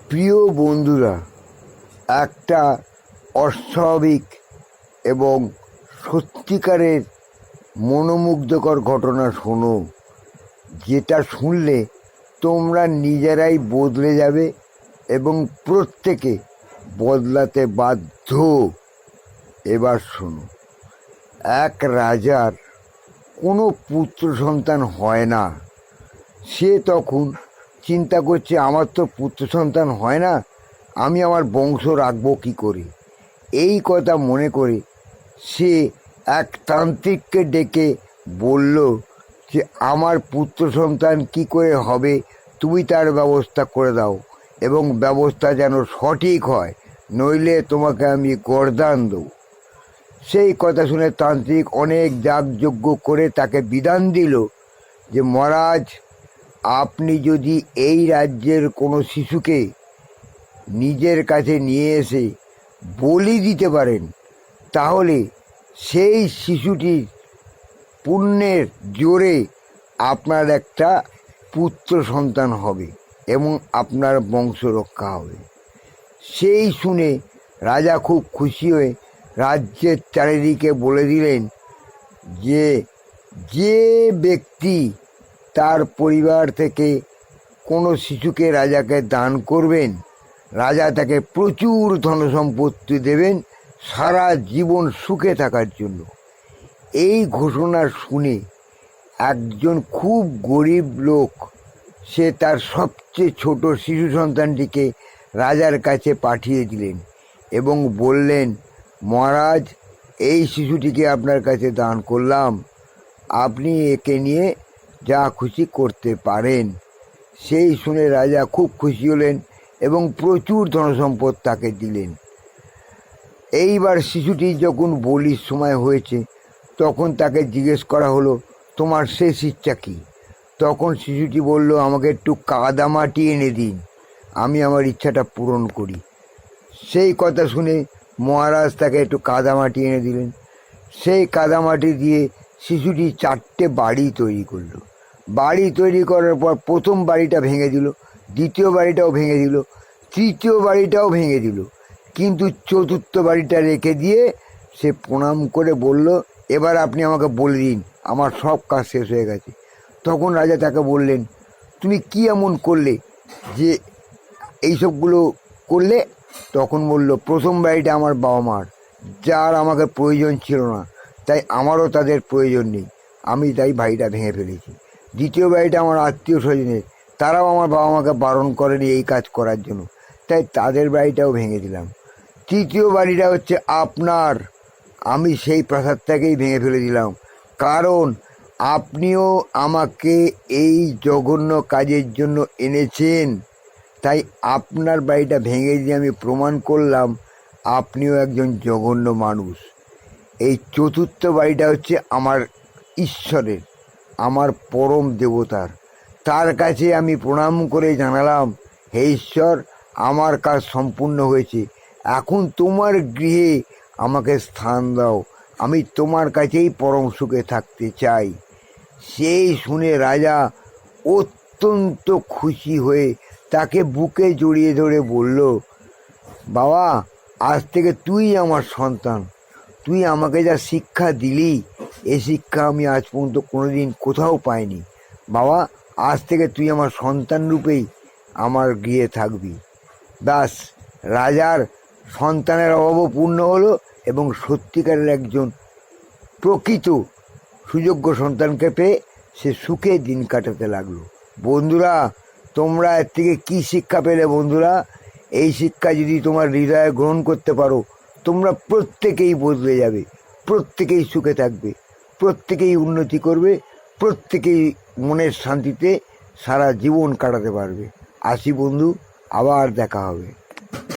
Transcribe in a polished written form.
প্রিয় বন্ধুরা, একটা অস্বাভাবিক এবং সত্যিকারের মনোমুগ্ধকর ঘটনা শোনো, যেটা শুনলে তোমরা নিজেরাই বদলে যাবে এবং প্রত্যেকে বদলাতে বাধ্য। এবার শোনো, এক রাজার কোনো পুত্র সন্তান হয় না। সে তখন চিন্তা করছে, আমার তো পুত্র সন্তান হয় না, আমি আমার বংশ রাখবো কী করে। এই কথা মনে করে সে এক তান্ত্রিককে ডেকে বলল যে আমার পুত্র সন্তান কী করে হবে, তুমি তার ব্যবস্থা করে দাও, এবং ব্যবস্থা যেন সঠিক হয়, নইলে তোমাকে আমি গর্দান দেবো। সেই কথা শুনে তান্ত্রিক অনেক যাগযজ্ঞ করে তাকে বিধান দিল যে মহারাজ, আপনি যদি এই রাজ্যের কোনো শিশুকে নিজের কাছে নিয়ে এসে বলি দিতে পারেন, তাহলে সেই শিশুটির পুণ্যের জোরে আপনার একটা পুত্র সন্তান হবে এবং আপনার বংশ রক্ষা হবে। সেই শুনে রাজা খুব খুশি হয়ে রাজ্যের চারিদিকে বলে দিলেন যে যে ব্যক্তি তার পরিবার থেকে কোনো শিশুকে রাজাকে দান করবেন, রাজা তাকে প্রচুর ধনসম্পত্তি দেবেন সারা জীবন সুখে থাকার জন্য। এই ঘোষণা শুনে একজন খুব গরিব লোক, সে তার সবচেয়ে ছোট শিশু সন্তানটিকে রাজার কাছে পাঠিয়ে দিলেন এবং বললেন, মহারাজ, এই শিশুটিকে আপনার কাছে দান করলাম, আপনি একে নিয়ে যা খুশি করতে পারেন। সেই শুনে রাজা খুব খুশি হলেন এবং প্রচুর ধনসম্পদ তাকে দিলেন। এইবার শিশুটি যখন বলির সময় হয়েছে, তখন তাকে জিজ্ঞেস করা হলো, তোমার শেষ ইচ্ছা কী? তখন শিশুটি বলল, আমাকে একটু কাদামাটি এনে দিন, আমি আমার ইচ্ছাটা পূরণ করি। সেই কথা শুনে মহারাজ তাকে একটু কাদামাটি এনে দিলেন। সেই কাদামাটি দিয়ে শিশুটি 4টে বাড়ি তৈরি করলো। বাড়ি তৈরি করার পর প্রথম বাড়িটা ভেঙে দিল, দ্বিতীয় বাড়িটাও ভেঙে দিল, তৃতীয় বাড়িটাও ভেঙে দিল, কিন্তু চতুর্থ বাড়িটা রেখে দিয়ে সে প্রণাম করে বলল, এবার আপনি আমাকে বলে দিন, আমার সব কাজ শেষ হয়ে গেছে। তখন রাজা তাকে বললেন, তুমি কি এমন করলে যে এইসবগুলো করলে? তখন বলল, প্রথম বাড়িটা আমার বাবা মার, যার আমাকে প্রয়োজন ছিল না, তাই আমারও তাদের প্রয়োজন নেই, আমি তাই বাড়িটা ভেঙে ফেলেছি। দ্বিতীয় বাড়িটা আমার আত্মীয় স্বজনের, তারাও আমার বাবা মাকে বারণ করেনি এই কাজ করার জন্য, তাই তাদের বাড়িটাও ভেঙে দিলাম। তৃতীয় বাড়িটা হচ্ছে আপনার, আমি সেই প্রাসাদটাকেই ভেঙে ফেলে দিলাম, কারণ আপনিও আমাকে এই জঘন্য কাজের জন্য এনেছেন, তাই আপনার বাড়িটা ভেঙে দিয়ে আমি প্রমাণ করলাম আপনিও একজন জঘন্য মানুষ। এই চতুর্থ বাড়িটা হচ্ছে আমার ঈশ্বরের, আমার পরম দেবতার, তার কাছে আমি প্রণাম করে জানালাম, হে ঈশ্বর, আমার কাজ সম্পূর্ণ হয়েছে, এখন তোমার গৃহে আমাকে স্থান দাও, আমি তোমার কাছেই পরম সুখে থাকতে চাই। সেই শুনে রাজা অত্যন্ত খুশি হয়ে তাকে বুকে জড়িয়ে ধরে বলল, বাবা, আজ থেকে তুই আমার সন্তান, তুই আমাকে যা শিক্ষা দিলি, এ শিক্ষা আমি আজ পর্যন্ত কোনোদিন কোথাও পাইনি। বাবা, আজ থেকে তুই আমার সন্তান রূপেই আমার গৃহে থাকবি। ব্যাস, রাজার সন্তানের অভাবও পূর্ণ হলো এবং সত্যিকারের একজন প্রকৃত সুযোগ্য সন্তানকে পেয়ে সে সুখে দিন কাটাতে লাগলো। বন্ধুরা, তোমরা এর থেকে কী শিক্ষা পেলে? বন্ধুরা, এই শিক্ষা যদি তোমার হৃদয়ে গ্রহণ করতে পারো, তোমরা প্রত্যেকেই বদলে যাবে, প্রত্যেকেই সুখে থাকবে, প্রত্যেকেই উন্নতি করবে, প্রত্যেকেই মনের শান্তিতে সারা জীবন কাটাতে পারবে। আসি বন্ধু, আবার দেখা হবে।